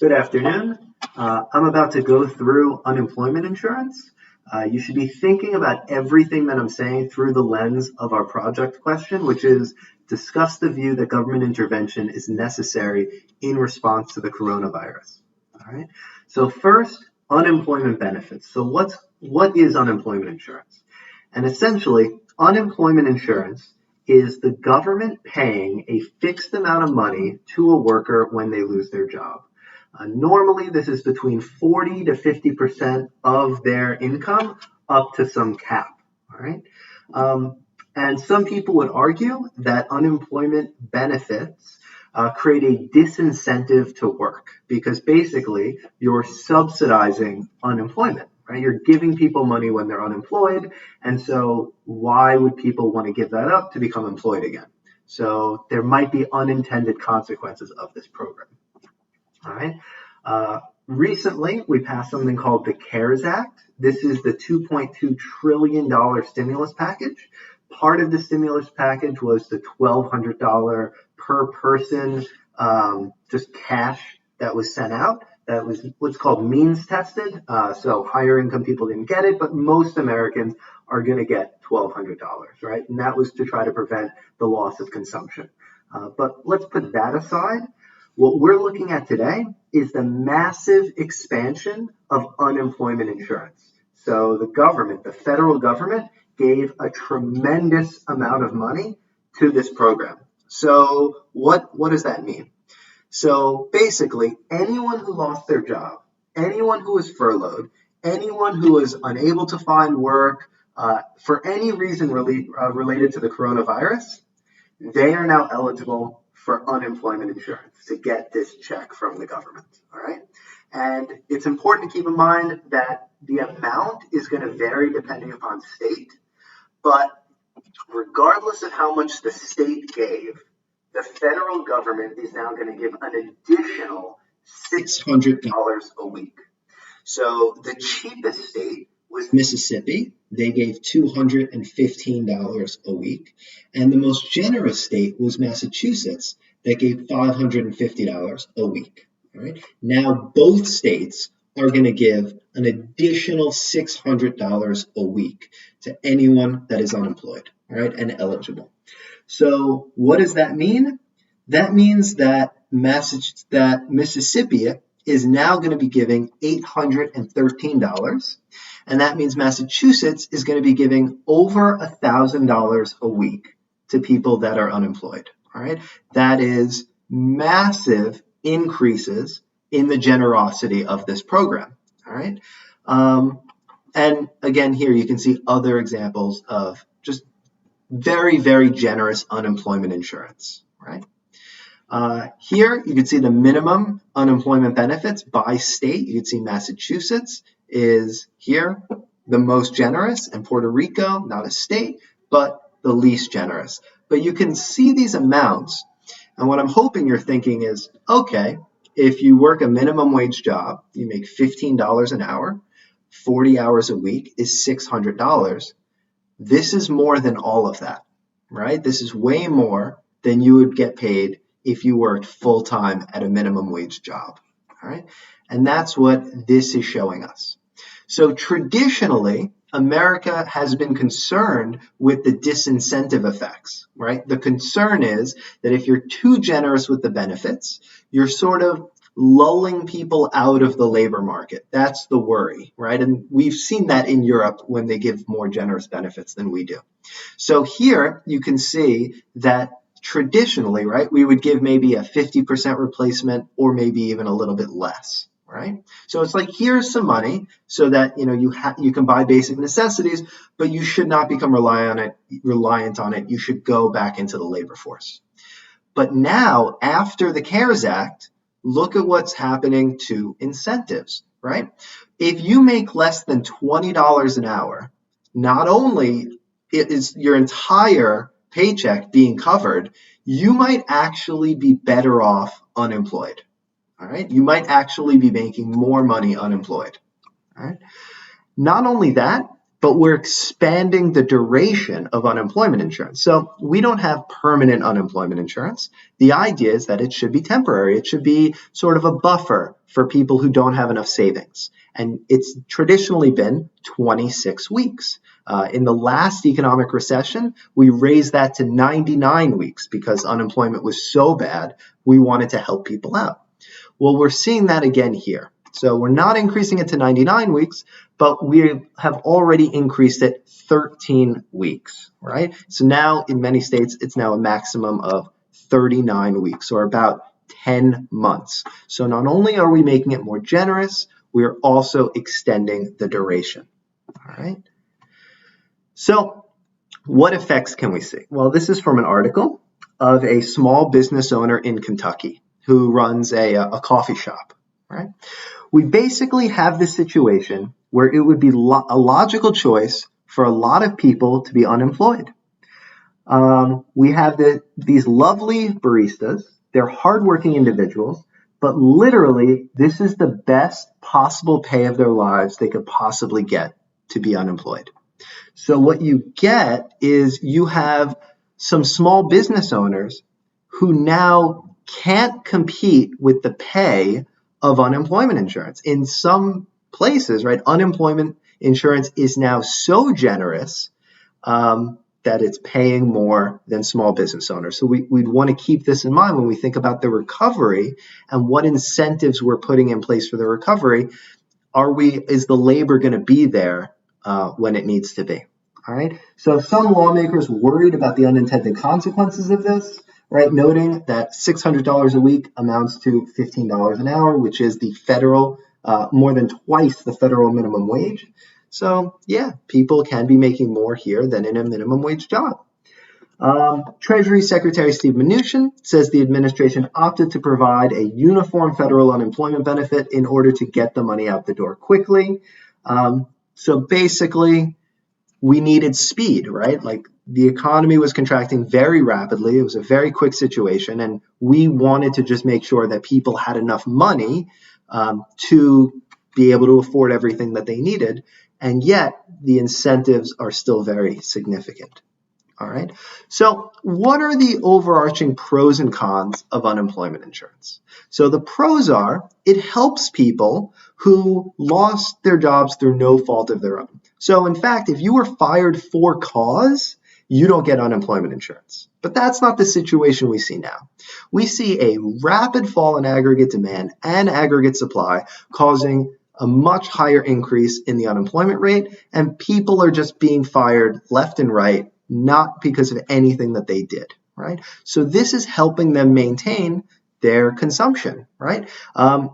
Good afternoon. I'm about to go through unemployment insurance. You should be thinking about everything that I'm saying through the lens of our project question, which is discuss the view that government intervention is necessary in response to the coronavirus. All right. So first, unemployment benefits. So what is unemployment insurance? And essentially, unemployment insurance is the government paying a fixed amount of money to a worker when they lose their job. Normally, this is between 40 to 50% of their income up to some cap. All right. And some people would argue that unemployment benefits create a disincentive to work because basically you're subsidizing unemployment, right? You're giving people money when they're unemployed. And so why would people want to give that up to become employed again? So there might be unintended consequences of this program. All right. Recently, we passed something called the CARES Act. This is the $2.2 trillion stimulus package. Part of the stimulus package was the $1,200 per person just cash that was sent out. That was what's called means tested. So higher income people didn't get it, but most Americans are going to get $1,200, right? And that was to try to prevent the loss of consumption. But let's put that aside. What we're looking at today is the massive expansion of unemployment insurance. So the government, the federal government, gave a tremendous amount of money to this program. So what does that mean? So basically, anyone who lost their job, anyone who was furloughed, anyone who was unable to find work for any reason related to the coronavirus, they are now eligible for unemployment insurance to get this check from the government. All right. And it's important to keep in mind that the amount is going to vary depending upon state. But regardless of how much the state gave, the federal government is now going to give an additional $600 a week. So the cheapest state was Mississippi. They gave $215 a week. And the most generous state was Massachusetts that gave $550 a week. All right. Now both states are going to give an additional $600 a week to anyone that is unemployed, all right, and eligible. So what does that mean? That means that Mississippi is now going to be giving $813. And that means Massachusetts is going to be giving over $1,000 a week to people that are unemployed. All right. That is massive increases in the generosity of this program. All right. And again, here you can see other examples of just very, very generous unemployment insurance. Right. Here you can see the minimum unemployment benefits by state. You can see Massachusetts is here the most generous, and Puerto Rico, not a state, but the least generous. But you can see these amounts, and what I'm hoping you're thinking is, okay, if you work a minimum wage job, you make $15 an hour, 40 hours a week is $600. This is more than all of that, right? This is way more than you would get paid if you worked full-time at a minimum wage job, all right? And that's what this is showing us. So traditionally, America has been concerned with the disincentive effects, right? The concern is that if you're too generous with the benefits, you're sort of lulling people out of the labor market. That's the worry, right? And we've seen that in Europe when they give more generous benefits than we do. So here you can see that traditionally, right, we would give maybe a 50% replacement or maybe even a little bit less. Right? So it's like, here's some money so that, you can buy basic necessities, but you should not become reliant on it. You should go back into the labor force. But now, after the CARES Act, look at what's happening to incentives, right? If you make less than $20 an hour, not only is your entire paycheck being covered, you might actually be better off unemployed. All right, you might actually be making more money unemployed. All right. Not only that, but we're expanding the duration of unemployment insurance. So we don't have permanent unemployment insurance. The idea is that it should be temporary. It should be sort of a buffer for people who don't have enough savings. And it's traditionally been 26 weeks. In the last economic recession, we raised that to 99 weeks because unemployment was so bad, we wanted to help people out. Well, we're seeing that again here. So we're not increasing it to 99 weeks, but we have already increased it 13 weeks, right? So now in many states, it's now a maximum of 39 weeks, or about 10 months. So not only are we making it more generous, we are also extending the duration, all right? So what effects can we see? Well, this is from an article of a small business owner in Kentucky who runs a coffee shop, right? We basically have this situation where it would be a logical choice for a lot of people to be unemployed. We have these lovely baristas. They're hardworking individuals, but literally this is the best possible pay of their lives they could possibly get to be unemployed. So what you get is you have some small business owners who now can't compete with the pay of unemployment insurance. In some places, right, unemployment insurance is now so generous that it's paying more than small business owners. So we'd want to keep this in mind when we think about the recovery and what incentives we're putting in place for the recovery. Is the labor going to be there when it needs to be? All right. So some lawmakers worried about the unintended consequences of this, right? Noting that $600 a week amounts to $15 an hour, which is the federal, more than twice the federal minimum wage. So yeah, people can be making more here than in a minimum wage job. Treasury Secretary Steve Mnuchin says the administration opted to provide a uniform federal unemployment benefit in order to get the money out the door quickly. So basically, we needed speed, right? Like the economy was contracting very rapidly. It was a very quick situation, and we wanted to just make sure that people had enough money to be able to afford everything that they needed. And yet the incentives are still very significant. All right. So what are the overarching pros and cons of unemployment insurance? So the pros are it helps people who lost their jobs through no fault of their own. So in fact, if you were fired for cause, you don't get unemployment insurance. But that's not the situation we see now. We see a rapid fall in aggregate demand and aggregate supply causing a much higher increase in the unemployment rate, and people are just being fired left and right, not because of anything that they did, right? So this is helping them maintain their consumption, right?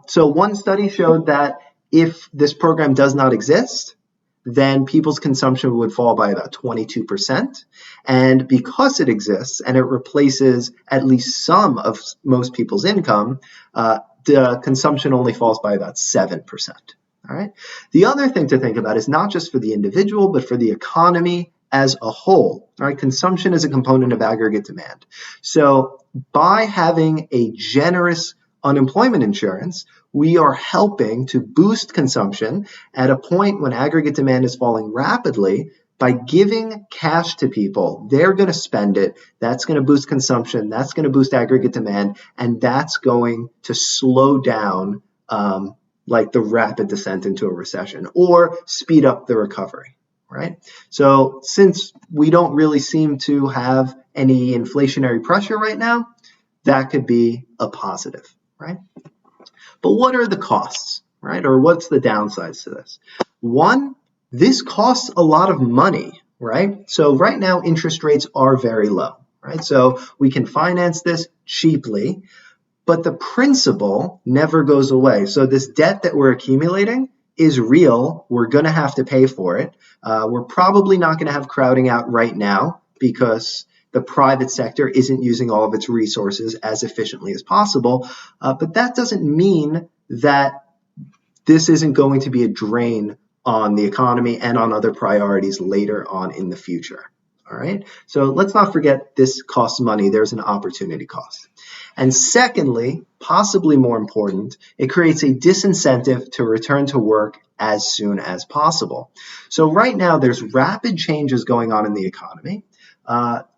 So one study showed that if this program does not exist, then people's consumption would fall by about 22%. And because it exists and it replaces at least some of most people's income, the consumption only falls by about 7%. All right. The other thing to think about is not just for the individual, but for the economy as a whole. All right. Consumption is a component of aggregate demand. So by having a generous unemployment insurance, we are helping to boost consumption at a point when aggregate demand is falling rapidly. By giving cash to people, they're going to spend it. That's going to boost consumption. That's going to boost aggregate demand. And that's going to slow down like the rapid descent into a recession or speed up the recovery, right? So since we don't really seem to have any inflationary pressure right now, that could be a positive, right? But what are the costs, right? Or what's the downsides to this? One, this costs a lot of money, right? So right now, interest rates are very low, right? So we can finance this cheaply, but the principal never goes away. So this debt that we're accumulating is real. We're going to have to pay for it. We're probably not going to have crowding out right now because the private sector isn't using all of its resources as efficiently as possible. But that doesn't mean that this isn't going to be a drain on the economy and on other priorities later on in the future. All right. So let's not forget this costs money. There's an opportunity cost. And secondly, possibly more important, it creates a disincentive to return to work as soon as possible. So right now, there's rapid changes going on in the economy.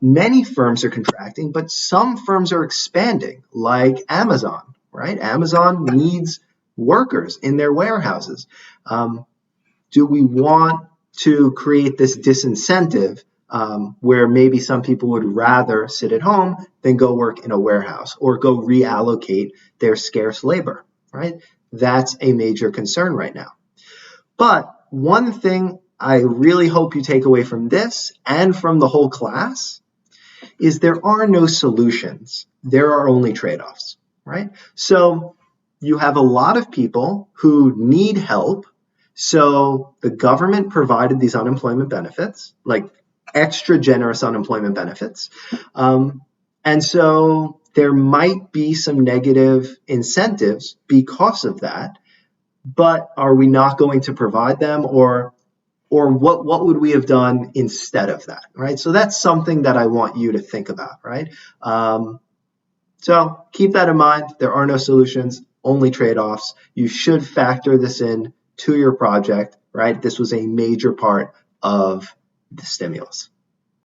Many firms are contracting, but some firms are expanding, like Amazon, right? Amazon needs workers in their warehouses. Do we want to create this disincentive where maybe some people would rather sit at home than go work in a warehouse or go reallocate their scarce labor, right? That's a major concern right now. But one thing I really hope you take away from this and from the whole class is there are no solutions. There are only trade-offs, right? So you have a lot of people who need help. So the government provided these unemployment benefits, like extra generous unemployment benefits. And so there might be some negative incentives because of that, but are we not going to provide them, or what would we have done instead of that, right? So that's something that I want you to think about, right? So keep that in mind. There are no solutions, only trade-offs. You should factor this in to your project, right? This was a major part of the stimulus.